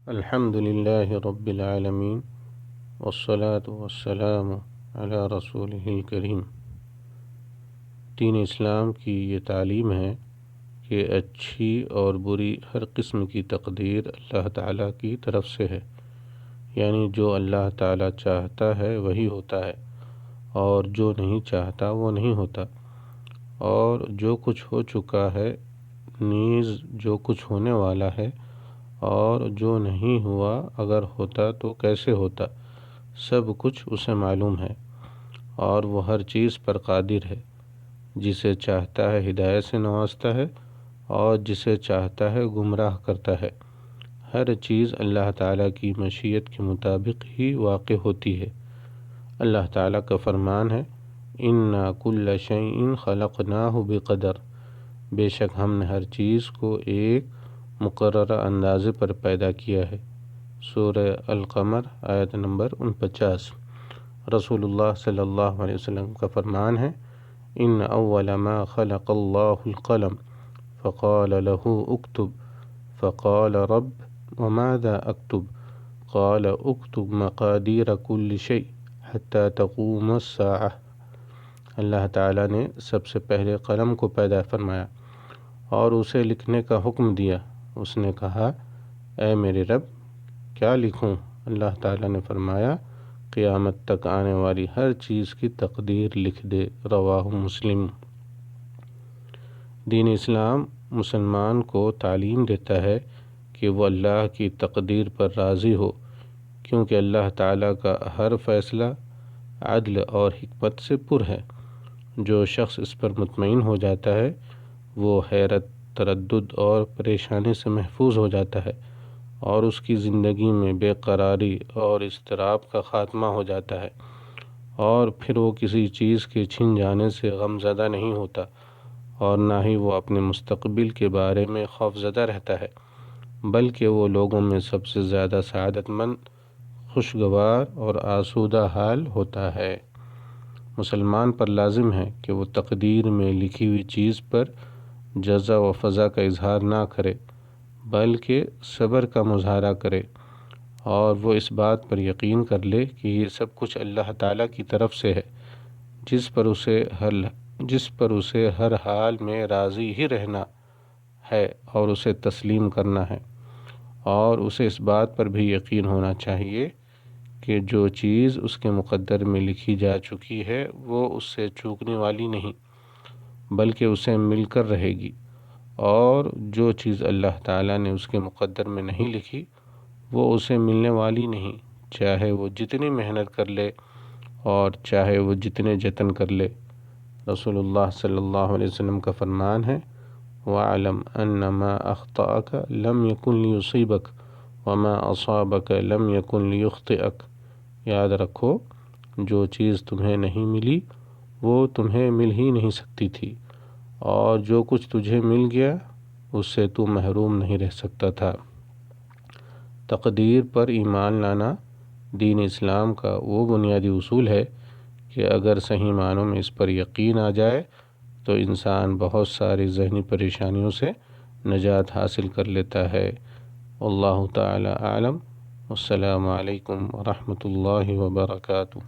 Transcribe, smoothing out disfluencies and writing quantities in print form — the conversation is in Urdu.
الحمد للہ رب العالمین والصلاة والسلام علی رسولہ الکریم۔ دین اسلام کی یہ تعلیم ہے کہ اچھی اور بری ہر قسم کی تقدیر اللہ تعالیٰ کی طرف سے ہے، یعنی جو اللہ تعالیٰ چاہتا ہے وہی ہوتا ہے، اور جو نہیں چاہتا وہ نہیں ہوتا، اور جو کچھ ہو چکا ہے نیز جو کچھ ہونے والا ہے، اور جو نہیں ہوا اگر ہوتا تو کیسے ہوتا، سب کچھ اسے معلوم ہے، اور وہ ہر چیز پر قادر ہے۔ جسے چاہتا ہے ہدایت سے نوازتا ہے، اور جسے چاہتا ہے گمراہ کرتا ہے۔ ہر چیز اللہ تعالیٰ کی مشیت کے مطابق ہی واقع ہوتی ہے۔ اللہ تعالیٰ کا فرمان ہے، اِنَّا كُلَّ شَيْءٍ خَلَقْنَاهُ بِقَدَرٍ، بے شک ہم نے ہر چیز کو ایک مقررہ اندازے پر پیدا کیا ہے۔ سورہ القمر آیت نمبر 49۔ رسول اللہ صلی اللہ علیہ وسلم کا فرمان ہے، ان اول ما خلق اللہ القلم فقال له اکتب فقال رب وماذا اکتب قال اکتب مقادیر کل شیء حتی تقوم الساعہ۔ اللہ تعالیٰ نے سب سے پہلے قلم کو پیدا فرمایا اور اسے لکھنے کا حکم دیا۔ اس نے کہا، اے میرے رب، کیا لکھوں؟ اللہ تعالیٰ نے فرمایا، قیامت تک آنے والی ہر چیز کی تقدیر لکھ دے۔ رواہ مسلم۔ دین اسلام مسلمان کو تعلیم دیتا ہے کہ وہ اللہ کی تقدیر پر راضی ہو، کیونکہ اللہ تعالیٰ کا ہر فیصلہ عدل اور حکمت سے پر ہے۔ جو شخص اس پر مطمئن ہو جاتا ہے وہ حیرت، تردد اور پریشانی سے محفوظ ہو جاتا ہے، اور اس کی زندگی میں بے قراری اور اضطراب کا خاتمہ ہو جاتا ہے، اور پھر وہ کسی چیز کے چھن جانے سے غم زدہ نہیں ہوتا، اور نہ ہی وہ اپنے مستقبل کے بارے میں خوف زدہ رہتا ہے، بلکہ وہ لوگوں میں سب سے زیادہ سعادت مند، خوشگوار اور آسودہ حال ہوتا ہے۔ مسلمان پر لازم ہے کہ وہ تقدیر میں لکھی ہوئی چیز پر جزع و فضع کا اظہار نہ کرے، بلکہ صبر کا مظاہرہ کرے، اور وہ اس بات پر یقین کر لے کہ یہ سب کچھ اللہ تعالیٰ کی طرف سے ہے، جس پر اسے ہر حال میں راضی ہی رہنا ہے اور اسے تسلیم کرنا ہے۔ اور اسے اس بات پر بھی یقین ہونا چاہیے کہ جو چیز اس کے مقدر میں لکھی جا چکی ہے وہ اس سے چوکنے والی نہیں، بلکہ اسے مل کر رہے گی، اور جو چیز اللہ تعالیٰ نے اس کے مقدر میں نہیں لکھی وہ اسے ملنے والی نہیں، چاہے وہ جتنی محنت کر لے اور چاہے وہ جتنے جتن کر لے۔ رسول اللہ صلی اللہ علیہ وسلم کا فرمان ہے، وَاعْلَمْ أَنَّ مَا أَخْطَأَكَ لَمْ يَكُنْ لِيُصِيبَكَ وَمَا أَصَابَكَ لَمْ يَكُنْ لِيُخْطِئَكَ۔ یاد رکھو، جو چیز تمہیں نہیں ملی وہ تمہیں مل ہی نہیں سکتی تھی، اور جو کچھ تجھے مل گیا اس سے تو محروم نہیں رہ سکتا تھا۔ تقدیر پر ایمان لانا دین اسلام کا وہ بنیادی اصول ہے کہ اگر صحیح معنوں میں اس پر یقین آ جائے تو انسان بہت ساری ذہنی پریشانیوں سے نجات حاصل کر لیتا ہے۔ واللہ تعالی اعلم۔ السلام علیکم ورحمۃ اللہ وبرکاتہ۔